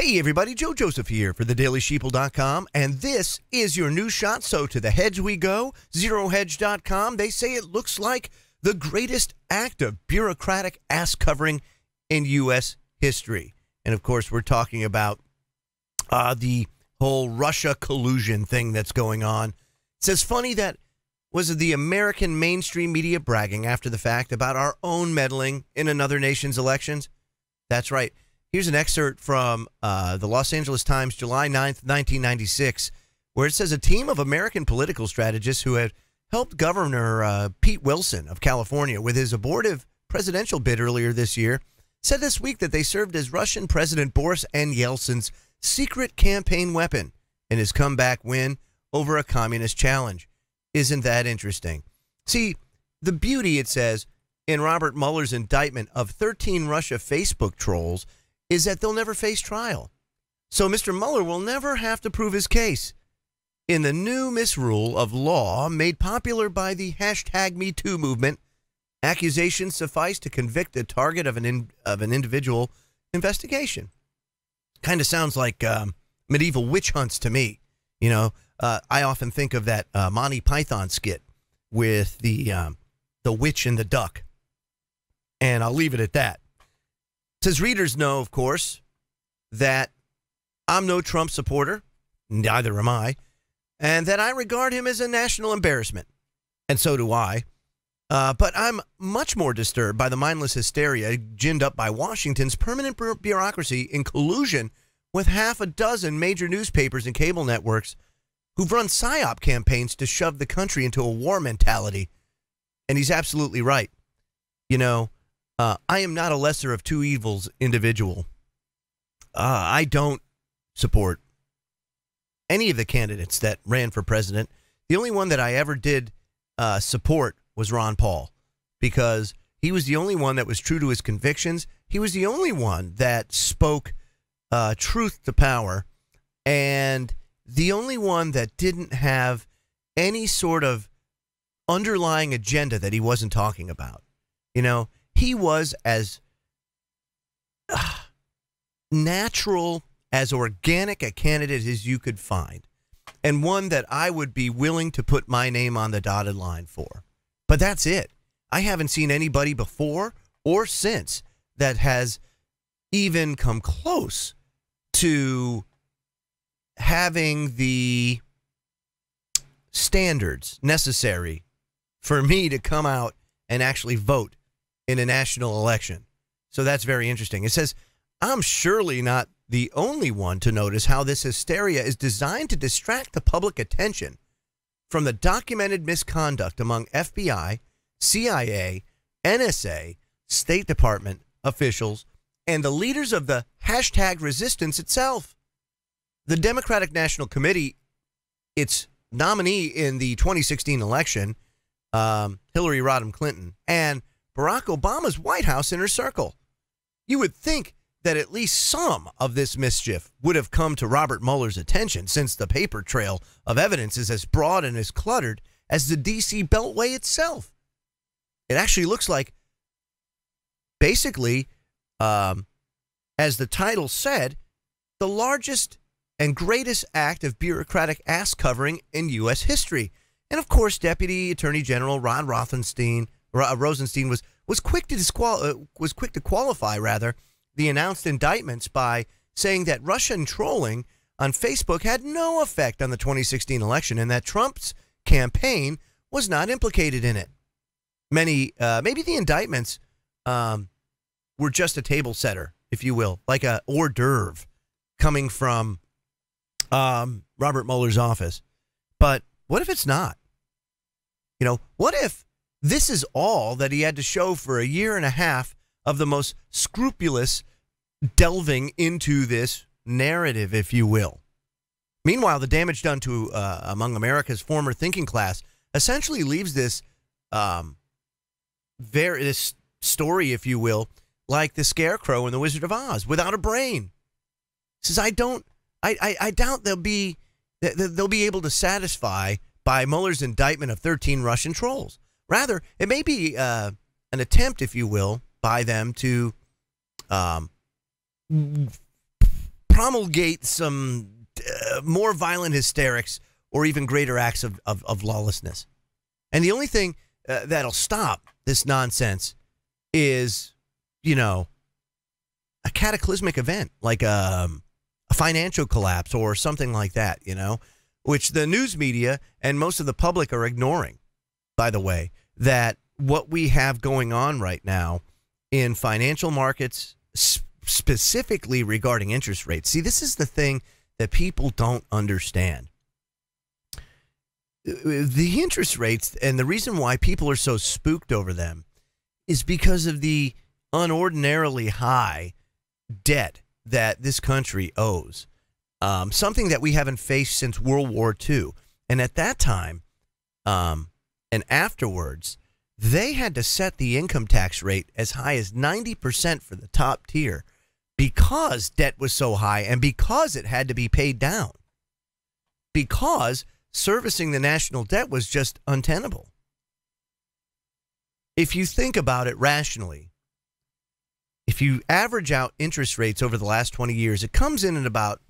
Hey everybody, Joe Joseph here for thedailysheeple.com, and this is your news shot. So to the hedge we go, zerohedge.com. They say it looks like the greatest act of bureaucratic ass covering in U.S. history. And of course, we're talking about the whole Russia collusion thing that's going on. It says funny that was the American mainstream media bragging after the fact about our own meddling in another nation's elections. That's right. Here's an excerpt from the Los Angeles Times, July 9th, 1996, where it says a team of American political strategists who had helped Governor Pete Wilson of California with his abortive presidential bid earlier this year said this week that they served as Russian President Boris N. Yeltsin's secret campaign weapon in his comeback win over a communist challenge. Isn't that interesting? See, the beauty, it says, in Robert Mueller's indictment of 13 Russia Facebook trolls is that they'll never face trial. So Mr. Mueller will never have to prove his case. In the new misrule of law made popular by the hashtag #MeToo movement, accusations suffice to convict the target of an individual investigation. Kind of sounds like medieval witch hunts to me. You know, I often think of that Monty Python skit with the witch and the duck. And I'll leave it at that. Says readers know, of course, that I'm no Trump supporter, neither am I, and that I regard him as a national embarrassment, and so do I. But I'm much more disturbed by the mindless hysteria ginned up by Washington's permanent bureaucracy in collusion with half a dozen major newspapers and cable networks who've run PSYOP campaigns to shove the country into a war mentality. And he's absolutely right. You know, I am not a lesser of two evils individual. I don't support any of the candidates that ran for president. The only one that I ever did support was Ron Paul, because he was the only one that was true to his convictions. He was the only one that spoke truth to power, and the only one that didn't have any sort of underlying agenda that he wasn't talking about. You know, he was as natural, as organic a candidate as you could find, and one that I would be willing to put my name on the dotted line for. But that's it. I haven't seen anybody before or since that has even come close to having the standards necessary for me to come out and actually vote in a national election. So that's very interesting. It says, I'm surely not the only one to notice how this hysteria is designed to distract the public attention from the documented misconduct among FBI, CIA, NSA, State Department officials, and the leaders of the hashtag resistance itself. The Democratic National Committee, its nominee in the 2016 election, Hillary Rodham Clinton, and Barack Obama's White House inner circle. You would think that at least some of this mischief would have come to Robert Mueller's attention, since the paper trail of evidence is as broad and as cluttered as the D.C. Beltway itself. It actually looks like, basically, as the title said, the largest and greatest act of bureaucratic ass covering in U.S. history. And of course, Deputy Attorney General Rod Rosenstein was quick to qualify the announced indictments by saying that Russian trolling on Facebook had no effect on the 2016 election and that Trump's campaign was not implicated in it. Maybe the indictments were just a table setter, if you will, like a hors d'oeuvre coming from Robert Mueller's office. But what if it's not? You know, what if this is all that he had to show for a year and a half of the most scrupulous delving into this narrative, if you will? Meanwhile, the damage done to among America's former thinking class essentially leaves this this story, if you will, like the Scarecrow in The Wizard of Oz, without a brain. Says I doubt they'll be able to satisfy by Mueller's indictment of 13 Russian trolls. Rather, it may be an attempt, if you will, by them to promulgate some more violent hysterics or even greater acts of lawlessness. And the only thing that'll stop this nonsense is, a cataclysmic event like a financial collapse or something like that, which the news media and most of the public are ignoring, by the way, that what we have going on right now in financial markets, specifically regarding interest rates. See, this is the thing that people don't understand. The interest rates and the reason why people are so spooked over them is because of the unordinarily high debt that this country owes, something that we haven't faced since World War II. And at that time, and afterwards, they had to set the income tax rate as high as 90% for the top tier because debt was so high and because it had to be paid down. Because servicing the national debt was just untenable. If you think about it rationally, if you average out interest rates over the last 20 years, it comes in at about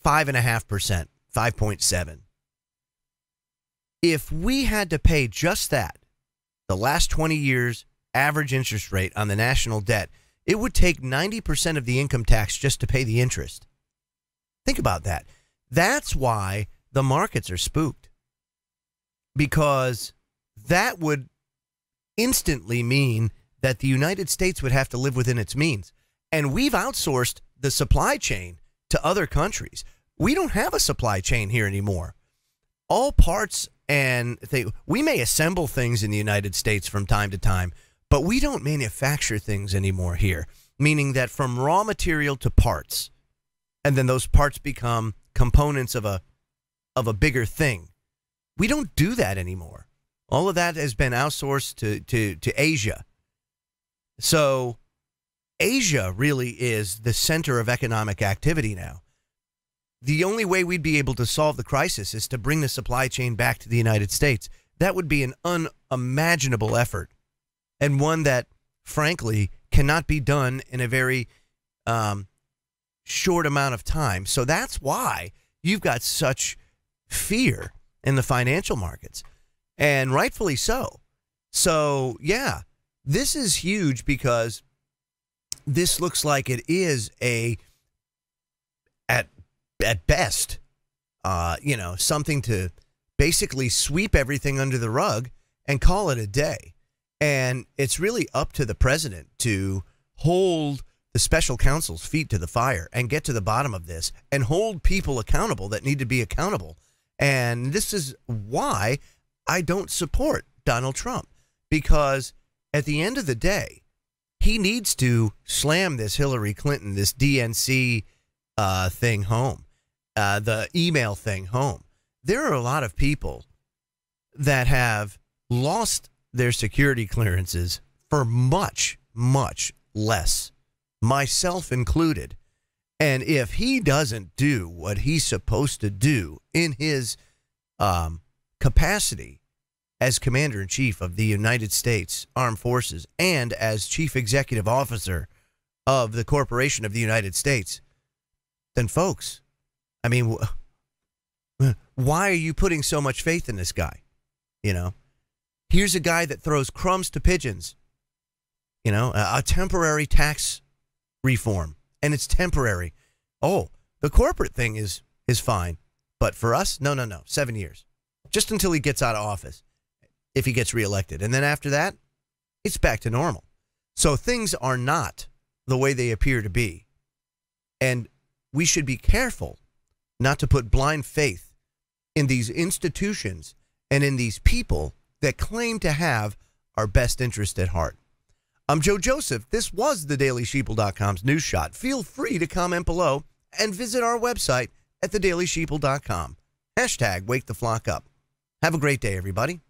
5.5%, 5.7. If we had to pay just that, the last 20 years average interest rate on the national debt, it would take 90% of the income tax just to pay the interest. Think about that. That's why the markets are spooked, because that would instantly mean that the United States would have to live within its means. And we've outsourced the supply chain to other countries. We don't have a supply chain here anymore. All parts and we may assemble things in the United States from time to time, but we don't manufacture things anymore here, meaning that from raw material to parts, and then those parts become components of a bigger thing. We don't do that anymore. All of that has been outsourced to Asia. So Asia really is the center of economic activity now. The only way we'd be able to solve the crisis is to bring the supply chain back to the United States. That would be an unimaginable effort, and one that, frankly, cannot be done in a very short amount of time. So that's why you've got such fear in the financial markets, and rightfully so. So, yeah, this is huge because this looks like it is at best, something to basically sweep everything under the rug and call it a day. And it's really up to the president to hold the special counsel's feet to the fire and get to the bottom of this and hold people accountable that need to be accountable. And this is why I don't support Donald Trump, because at the end of the day, he needs to slam this Hillary Clinton, this DNC thing home, the email thing home. There are a lot of people that have lost their security clearances for much, much less, myself included. And if he doesn't do what he's supposed to do in his capacity as Commander-in-Chief of the United States Armed Forces and as Chief Executive Officer of the Corporation of the United States, then, folks, I mean, why are you putting so much faith in this guy? Here's a guy that throws crumbs to pigeons, a temporary tax reform, and it's temporary. Oh, the corporate thing is fine. But for us, no, 7 years. Just until he gets out of office, if he gets reelected. And then after that, it's back to normal. So things are not the way they appear to be. And we should be careful not to put blind faith in these institutions and in these people that claim to have our best interest at heart. I'm Joe Joseph. This was thedailysheeple.com's News Shot. Feel free to comment below and visit our website at thedailysheeple.com. #WakeTheFlock Up. Have a great day, everybody.